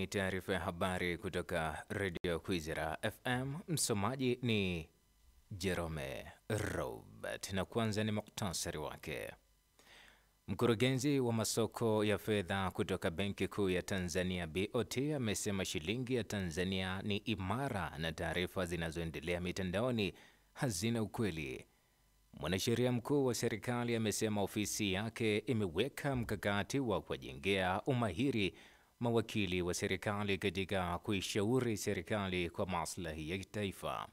ni taarifa ya habari kutoka Radio Kwizera FM. Msomaji ni Jerome Robert na kwanza ni muktasari wake. Mkurugenzi wa masoko ya fedha kutoka Benki Kuu ya Tanzania BOT amesema shilingi ya Tanzania ni imara na taarifa zinazoendelea mitandaoni hazina ukweli. Mwanasheria mkuu wa serikali amesema ofisi yake imeweka mkakati wa kuwajengea umahiri mawakili wa serikali katika kuishauri serikali kwa maslahi ya taifa.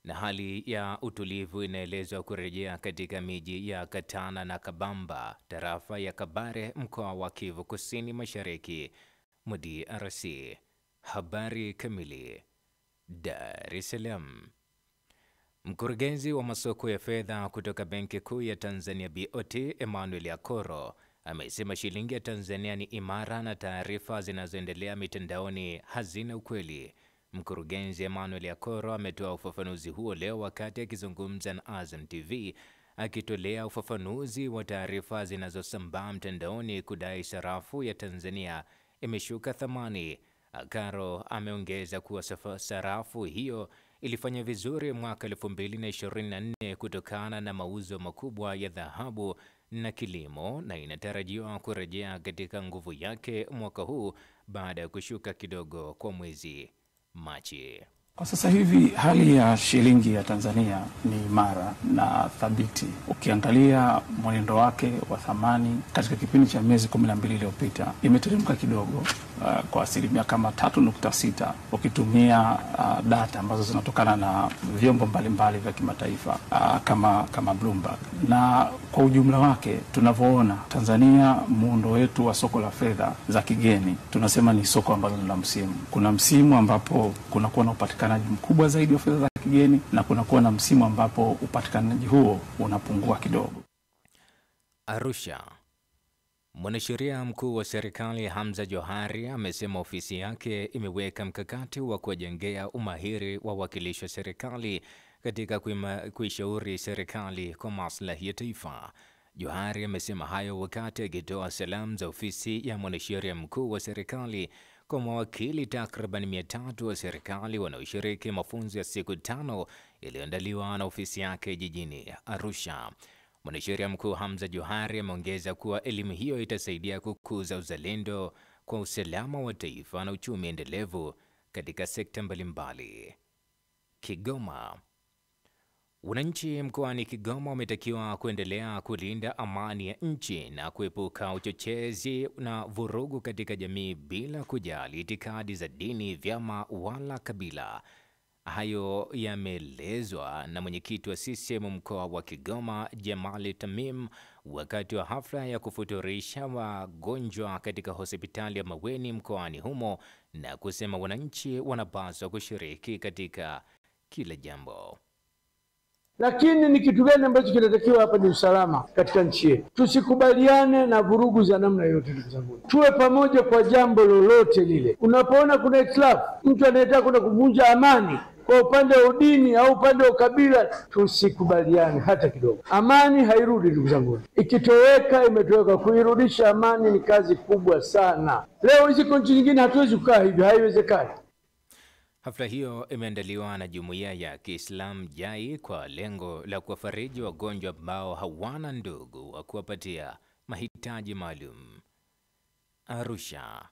Na hali ya utulivu inaelezwa kurejea katika miji ya Katana na Kabamba, tarafa ya Kabare, mkoa wa Kivu Kusini Mashariki mwa DRC. Habari kamili. Dar es Salaam. Mkurugenzi wa masoko ya fedha kutoka Benki Kuu ya Tanzania BOT Emmanuel Yakoro amesema shilingi ya Tanzania ni imara na taarifa zinazoendelea mitandaoni hazina ukweli. Mkurugenzi Emmanuel Yakoro ametoa ufafanuzi huo leo wakati akizungumza na Azam TV, akitolea ufafanuzi wa taarifa zinazosambaa mtandaoni kudai sarafu ya Tanzania imeshuka thamani. Yakoro ameongeza kuwa sarafu hiyo ilifanya vizuri mwaka 2024 kutokana na mauzo makubwa ya dhahabu na kilimo na inatarajiwa kurejea katika nguvu yake mwaka huu baada ya kushuka kidogo kwa mwezi Machi. Kwa sasa hivi hali ya shilingi ya Tanzania ni imara na thabiti. Ukiangalia mwenendo wake wa thamani katika kipindi cha miezi 12 iliyopita imeteremka kidogo kwa asilimia kama 3.6 ukitumia data ambazo zinatokana na vyombo mbalimbali vya kimataifa kama Bloomberg. Na kwa ujumla wake tunavyoona Tanzania, muundo wetu wa soko la fedha za kigeni tunasema ni soko ambalo ni la msimu. Kuna msimu ambapo kunakuwa na upatikanaji mkubwa zaidi wa fedha za kigeni na kunakuwa na msimu ambapo upatikanaji huo unapungua kidogo. Arusha. Mwanasheria mkuu wa serikali Hamza Johari amesema ofisi yake imeweka mkakati wa kuwajengea umahiri wa wawakilishi wa serikali katika kuishauri serikali kwa maslahi ya taifa. Johari amesema hayo wakati akitoa salamu za ofisi ya mwanasheria mkuu wa serikali kwa mawakili takriban 300 wa serikali wanaoshiriki mafunzo ya siku 5 iliyoandaliwa na ofisi yake jijini Arusha. Mwanasheria mkuu Hamza Johari ameongeza kuwa elimu hiyo itasaidia kukuza uzalendo kwa usalama wa taifa na uchumi endelevu katika sekta mbalimbali. Kigoma. Wananchi mkoani Kigoma wametakiwa kuendelea kulinda amani ya nchi na kuepuka uchochezi na vurugu katika jamii bila kujali itikadi za dini, vyama wala kabila. Hayo yameelezwa na mwenyekiti wa CCM mkoa wa Kigoma Jamali Tamim wakati wa hafla ya kufuturisha wagonjwa katika hospitali ya Maweni mkoani humo, na kusema wananchi wanapaswa kushiriki katika kila jambo. Lakini ni kitu gani ambacho kinatakiwa hapa? Ni usalama katika nchi yetu. Tusikubaliane na vurugu za namna yote, ndugu zangu. Tuwe pamoja kwa jambo lolote lile. Unapoona kuna ikhtilafu, mtu anayetaka kuna kuvunja amani kwa upande wa dini au upande wa kabila, tusikubaliane hata kidogo. Amani hairudi, ndugu zangu. Ikitoweka imetoweka. Kuirudisha amani ni kazi kubwa sana. Leo hizi nchi nyingine hatuwezi kukaa hivi, haiwezekani. Hafla hiyo imeandaliwa na Jumuiya ya Kiislamu JAI kwa lengo la kuwafariji wagonjwa ambao hawana ndugu wa kuwapatia mahitaji maalum. Arusha.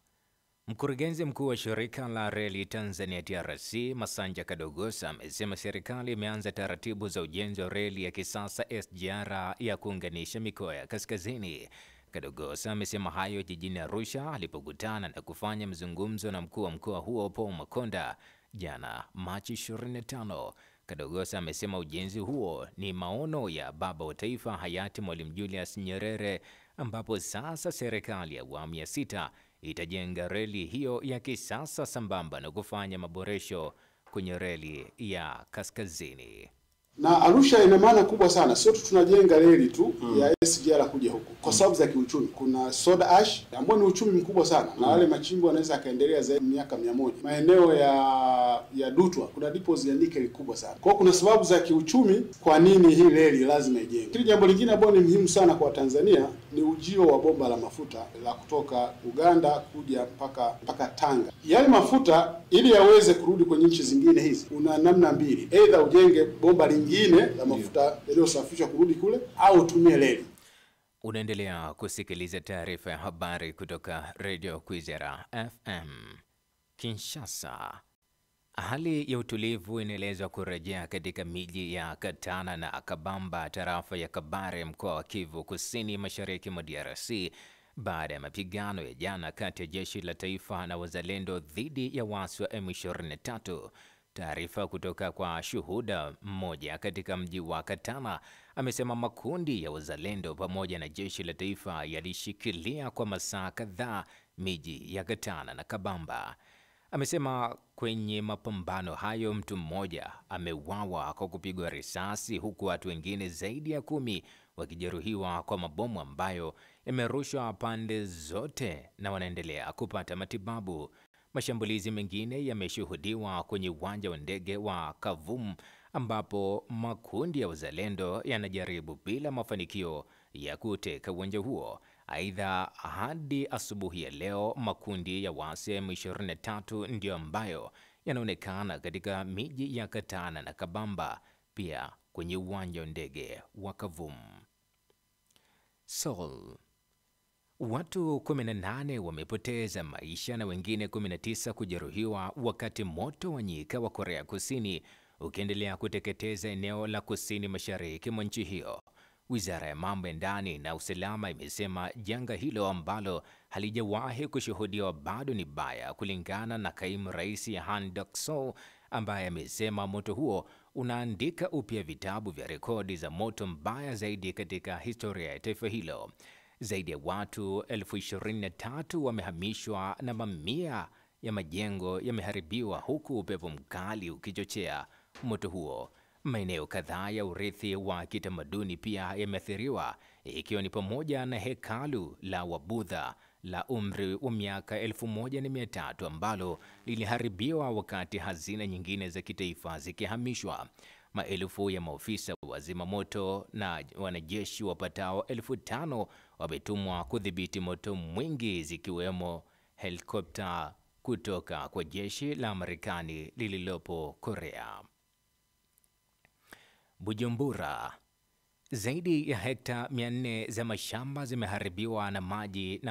Mkurugenzi mkuu wa shirika la reli Tanzania TRC Masanja Kadogosa amesema serikali imeanza taratibu za ujenzi wa reli ya kisasa SGR ya kuunganisha mikoa ya kaskazini. Kadogosa amesema hayo jijini Arusha alipokutana na kufanya mazungumzo na mkuu wa mkoa huo Paul Makonda jana Machi 25. Kadogosa amesema ujenzi huo ni maono ya baba wa taifa hayati Mwalimu Julius Nyerere, ambapo sasa serikali ya awamu ya 6 itajenga reli hiyo ya kisasa sambamba na kufanya maboresho kwenye reli ya kaskazini. Na Arusha ina maana kubwa sana. Sio tu tunajenga reli tu ya SGR kuja huko kwa sababu za kiuchumi. Kuna soda ash ambao ni uchumi mkubwa sana, na wale machimbo wanaweza kaendelea zaidi miaka 100. Maeneo ya ya Dutwa kuna depots ya nickel kubwa sana. Kwa hiyo kuna sababu za kiuchumi kwa nini hii reli lazima ijengwe. Kile jambo lingine ambalo ni muhimu sana kwa Tanzania ni ujio wa bomba la mafuta la kutoka Uganda kuja mpaka Tanga. Yale mafuta ili yaweze kurudi kwenye nchi zingine hizi, una namna mbili: either ujenge bomba lingine la mafuta yaliyosafishwa kurudi kule, au utumie reli. Unaendelea kusikiliza taarifa ya habari kutoka Radio Kwizera FM Kinshasa. Hali ya utulivu inaelezwa kurejea katika miji ya Katana na Kabamba, tarafa ya Kabare, mkoa wa Kivu Kusini, mashariki mwa DRC, baada ya mapigano ya jana kati ya jeshi la taifa na wazalendo dhidi ya waasi wa M23. Taarifa kutoka kwa shuhuda mmoja katika mji wa Katana amesema makundi ya wazalendo pamoja na jeshi la taifa yalishikilia kwa masaa kadhaa miji ya Katana na Kabamba. Amesema kwenye mapambano hayo mtu mmoja ameuawa kwa kupigwa risasi, huku watu wengine zaidi ya 10 wakijeruhiwa kwa mabomu ambayo yamerushwa pande zote na wanaendelea kupata matibabu. Mashambulizi mengine yameshuhudiwa kwenye uwanja wa ndege wa Kavumu ambapo makundi ya wazalendo yanajaribu bila mafanikio ya kuteka uwanja huo. Aidha, hadi asubuhi ya leo makundi ya waasi M23 ndio ambayo yanaonekana katika miji ya Katana na Kabamba, pia kwenye uwanja wa ndege wa Kavumu. Seoul. Watu 18 wamepoteza maisha na wengine 19 kujeruhiwa wakati moto wa nyika wa Korea Kusini ukiendelea kuteketeza eneo la kusini mashariki mwa nchi hiyo. Wizara ya mambo ya ndani na usalama imesema janga hilo ambalo halijawahi kushuhudiwa bado ni baya, kulingana na kaimu rais Han Duck-soo ambaye amesema moto huo unaandika upya vitabu vya rekodi za moto mbaya zaidi katika historia ya taifa hilo. Zaidi ya watu 23,000 wamehamishwa na mamia ya majengo yameharibiwa, huku upepo mkali ukichochea moto huo. Maeneo kadhaa ya urithi wa kitamaduni pia yameathiriwa, ikiwa ni pamoja na hekalu la Wabudha la umri wa miaka 1300 ambalo liliharibiwa wakati hazina nyingine za kitaifa zikihamishwa. Maelfu ya maofisa wa zimamoto na wanajeshi wapatao 5,000 wametumwa kudhibiti moto mwingi, zikiwemo helikopta kutoka kwa jeshi la Marekani lililopo Korea. Bujumbura. Zaidi ya hekta 400 za mashamba zimeharibiwa na maji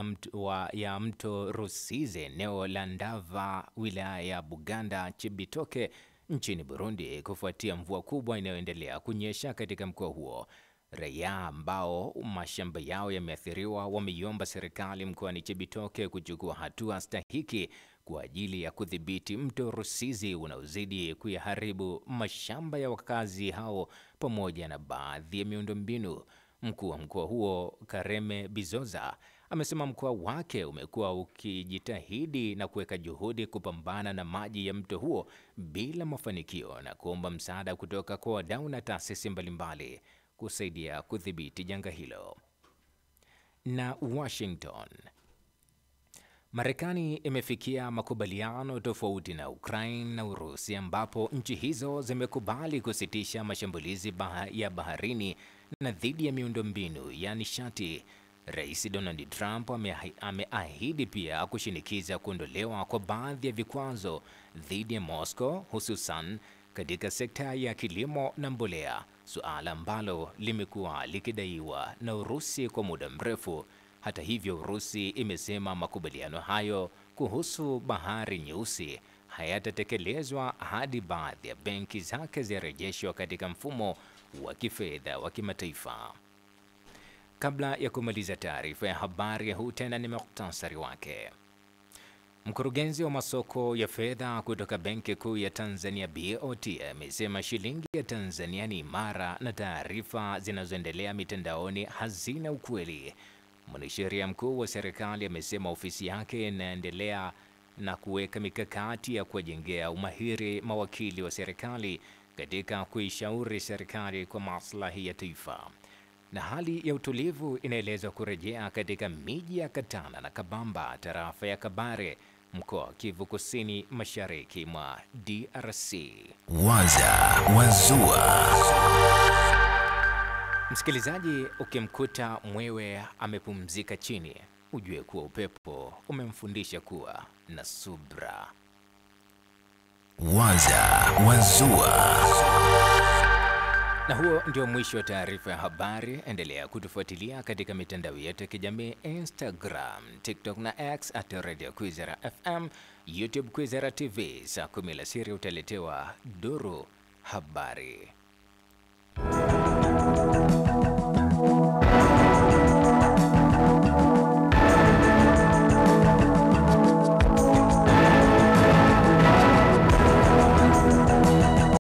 ya mto Rusizi, eneo la Ndava, wilaya ya Buganda, Cibitoke, nchini Burundi, kufuatia mvua kubwa inayoendelea kunyesha katika mkoa huo. Raia ambao mashamba yao yameathiriwa wameiomba serikali mkoani Cibitoke kuchukua hatua stahiki kwa ajili ya kudhibiti mto Rusizi unaozidi kuyaharibu mashamba ya wakazi hao pamoja na baadhi ya miundombinu. Mkuu wa mkoa huo Kareme Bizoza amesema mkoa wake umekuwa ukijitahidi na kuweka juhudi kupambana na maji ya mto huo bila mafanikio, na kuomba msaada kutoka kwa wadau na taasisi mbalimbali kusaidia kudhibiti janga hilo. Na Washington. Marekani imefikia makubaliano tofauti na Ukraine na Urusi, ambapo nchi hizo zimekubali kusitisha mashambulizi ya baharini na dhidi ya miundombinu ya nishati. Rais Donald Trump ameahidi pia kushinikiza kuondolewa kwa baadhi ya vikwazo dhidi ya Moscow, hususan katika sekta ya kilimo na mbolea, suala ambalo limekuwa likidaiwa na Urusi kwa muda mrefu. Hata hivyo, Urusi imesema makubaliano hayo kuhusu Bahari Nyeusi hayatatekelezwa hadi baadhi ya benki zake zirejeshwa katika mfumo wa kifedha wa kimataifa. Kabla ya kumaliza taarifa ya habari, huu tena ni muhtasari wake. Mkurugenzi wa masoko ya fedha kutoka Benki Kuu ya Tanzania BOT amesema shilingi ya Tanzania ni imara na taarifa zinazoendelea mitandaoni hazina ukweli. Mwanasheria mkuu wa serikali amesema ofisi yake inaendelea na kuweka mikakati ya kuwajengea umahiri mawakili wa serikali katika kuishauri serikali kwa maslahi ya taifa. Na hali ya utulivu inaelezwa kurejea katika miji ya Katana na Kabamba, tarafa ya Kabare, mkoa wa Kivu Kusini, mashariki mwa DRC. Waza Wazua. Msikilizaji, ukimkuta mwewe amepumzika chini, ujue kuwa upepo umemfundisha kuwa na subra. Waza Wazua. Na huo ndio mwisho wa taarifa ya habari. Endelea kutufuatilia katika mitandao yetu ya kijamii Instagram, TikTok na X @Radio Kwizera FM, YouTube Kwizera TV. Saa 10 alasiri utaletewa duru habari.